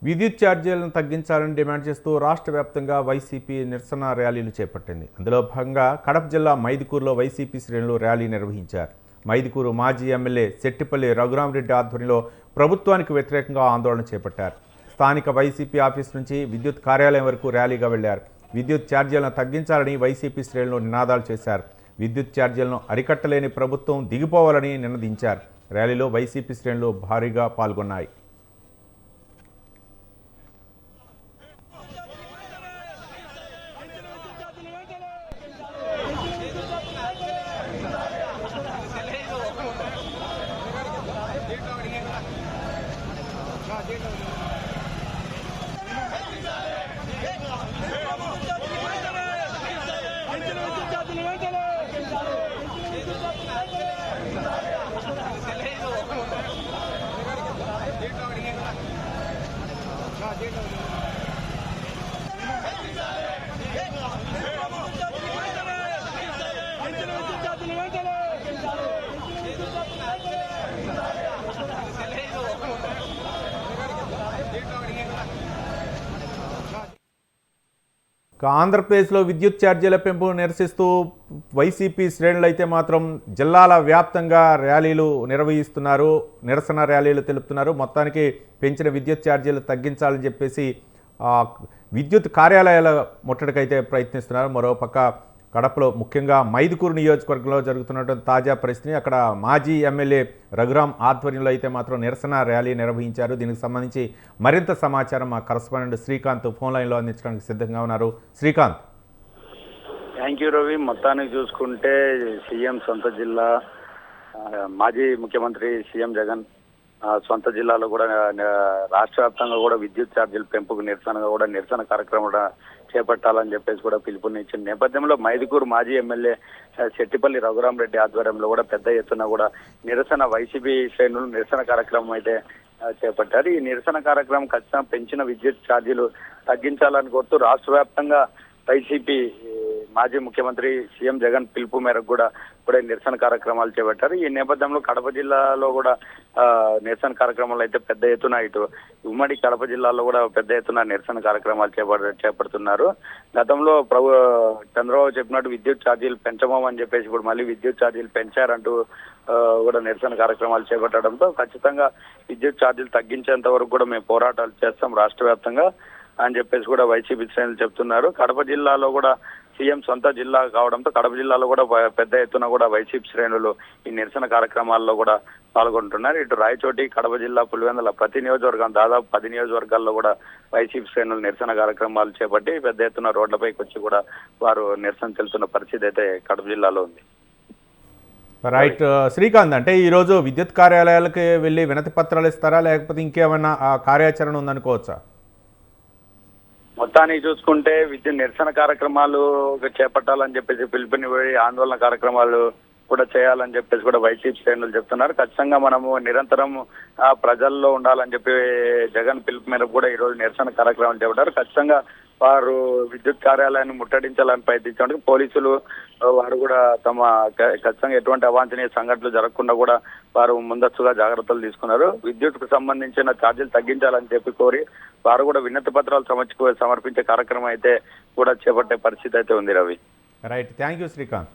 విద్యుత్ ఛార్జీలను తగ్గించాలని డిమాండ్ చేస్తూ రాష్ట్ర వ్యాప్తంగా వైసీపీ నిరసన ర్యాలీలు చేపట్టింది. అందులో భాగంగా కడప జిల్లా మైదుకూరులో వైసీపీ శ్రేణులు ర్యాలీ నిర్వహించారు. మైదుకూరు మాజీ ఎమ్మెల్యే సెట్టిపల్లి రఘురామరెడ్డి ఆధ్వర్యంలో ప్రభుత్వానికి వ్యతిరేకంగా ఆందోళన చేపట్టారు. స్థానిక వైసీపీ ఆఫీస్ నుంచి విద్యుత్ కార్యాలయం వరకు ర్యాలీగా వెళ్లారు. విద్యుత్ ఛార్జీలను తగ్గించాలని వైసీపీ శ్రేణులు నినాదాలు చేశారు. విద్యుత్ ఛార్జీలను అరికట్టలేని ప్రభుత్వం దిగిపోవాలని నినదించారు. ర్యాలీలో వైసీపీ శ్రేణులు భారీగా పాల్గొన్నాయి. ఆంధ్రప్రదేశ్లో విద్యుత్ ఛార్జీల పెంపును నిరసిస్తూ వైసీపీ శ్రేణులు అయితే మాత్రం జిల్లాల వ్యాప్తంగా ర్యాలీలు నిర్వహిస్తున్నారు, నిరసన ర్యాలీలు తెలుపుతున్నారు. మొత్తానికి పెంచిన విద్యుత్ ఛార్జీలు తగ్గించాలని చెప్పేసి విద్యుత్ కార్యాలయాల ముట్టడికైతే ప్రయత్నిస్తున్నారు. మరోపక్క కడపలో ముఖ్యంగా మైదుకూరు నియోజకవర్గంలో జరుగుతున్నటువంటి తాజా పరిస్థితిని అక్కడ మాజీ ఎమ్మెల్యే రఘురామ్ ఆధ్వర్యంలో అయితే మాత్రం నిరసన ర్యాలీ నిర్వహించారు. దీనికి సంబంధించి మరింత సమాచారం మా కరస్పాండెంట్ శ్రీకాంత్ ఫోన్ లైన్లో అందించడానికి సిద్ధంగా ఉన్నారు. శ్రీకాంత్. Thank you Ravi. మొత్తానికి చూసుకుంటే సీఎం సొంత జిల్లా, మాజీ ముఖ్యమంత్రి సీఎం జగన్ సొంత జిల్లాలో కూడా రాష్ట్ర వ్యాప్తంగా కూడా విద్యుత్ ఛార్జీల పెంపుకు నిరసనగా కూడా నిరసన కార్యక్రమం చేపట్టాలని చెప్పేసి కూడా పిలుపునిచ్చిన నేపథ్యంలో మైదుకూరు మాజీ ఎమ్మెల్యే సెట్టిపల్లి రఘురామరెడ్డి ఆధ్వర్యంలో కూడా పెద్ద ఎత్తున కూడా నిరసన వైసీపీ శ్రేణులు నిరసన కార్యక్రమం అయితే చేపట్టారు. ఈ నిరసన కార్యక్రమం ఖచ్చితంగా పెంచిన విద్యుత్ ఛార్జీలు తగ్గించాలని కోరుతూ రాష్ట్ర వ్యాప్తంగా వైసీపీ మాజీ ముఖ్యమంత్రి సీఎం జగన్ పిలుపు మేరకు కూడా నిరసన కార్యక్రమాలు చేపట్టారు. ఈ నేపథ్యంలో కడప జిల్లాలో కూడా నిరసన కార్యక్రమాలు అయితే పెద్ద ఎత్తున ఇటు ఉమ్మడి కడప జిల్లాలో కూడా పెద్ద ఎత్తున నిరసన కార్యక్రమాలు చేపడుతున్నారు. గతంలో చంద్రబాబు చెప్పినట్టు విద్యుత్ ఛార్జీలు పెంచమని చెప్పేసి ఇప్పుడు మళ్ళీ విద్యుత్ ఛార్జీలు పెంచారంటూ కూడా నిరసన కార్యక్రమాలు చేపట్టడంతో ఖచ్చితంగా విద్యుత్ ఛార్జీలు తగ్గించేంత వరకు కూడా మేము పోరాటాలు చేస్తాం రాష్ట్ర వ్యాప్తంగా అని చెప్పేసి కూడా వైసీపీ శ్రేణులు చెప్తున్నారు. కడప జిల్లాలో కూడా సీఎం సొంత జిల్లా కావడంతో కడప జిల్లాలో కూడా పెద్ద ఎత్తున కూడా వైసీపీ శ్రేణులు ఈ నిరసన కార్యక్రమాల్లో కూడా పాల్గొంటున్నారు. ఇటు రాయచోటి, కడప జిల్లా, పులివెందుల ప్రతి నియోజకవర్గం దాదాపు 10 నియోజకవర్గాల్లో కూడా వైసీపీ శ్రేణులు నిరసన కార్యక్రమాలు చేపట్టి పెద్ద ఎత్తున రోడ్లపైకి వచ్చి కూడా వారు నిరసన తెలుపుతున్న పరిస్థితి అయితే కడప జిల్లాలో ఉంది. రైట్ శ్రీకాంత్, అంటే ఈరోజు విద్యుత్ కార్యాలయాలకు వెళ్ళి వినతి పత్రాలు ఇస్తారా, లేకపోతే ఇంకేమైనా కార్యాచరణ ఉందనుకోవచ్చా? మొత్తానికి చూసుకుంటే విద్యుత్ నిరసన కార్యక్రమాలు చేపట్టాలని చెప్పేసి పిలుపునివ్వడి ఆందోళన కార్యక్రమాలు కూడా చేయాలని చెప్పేసి కూడా వైసీపీ శ్రేణులు చెప్తున్నారు. ఖచ్చితంగా మనము నిరంతరం ప్రజల్లో ఉండాలని చెప్పి జగన్ పిలుపు మేరకు కూడా ఈరోజు నిరసన కార్యక్రమాలు చేపట్టారు. ఖచ్చితంగా వారు విద్యుత్ కార్యాలయాన్ని ముట్టడించాలని ప్రయత్నించడానికి పోలీసులు వారు కూడా తమ ఖచ్చితంగా ఎటువంటి అవాంఛనీయ సంఘటనలు జరగకుండా కూడా వారు ముందస్తుగా జాగ్రత్తలు తీసుకున్నారు. విద్యుత్ కు సంబంధించిన ఛార్జీలు తగ్గించాలని చెప్పి కోరి వారు కూడా వినతి పత్రాలు సమర్పించే కార్యక్రమం అయితే కూడా చేపట్టే పరిస్థితి అయితే ఉంది Ravi. Right, thank you Srikanth.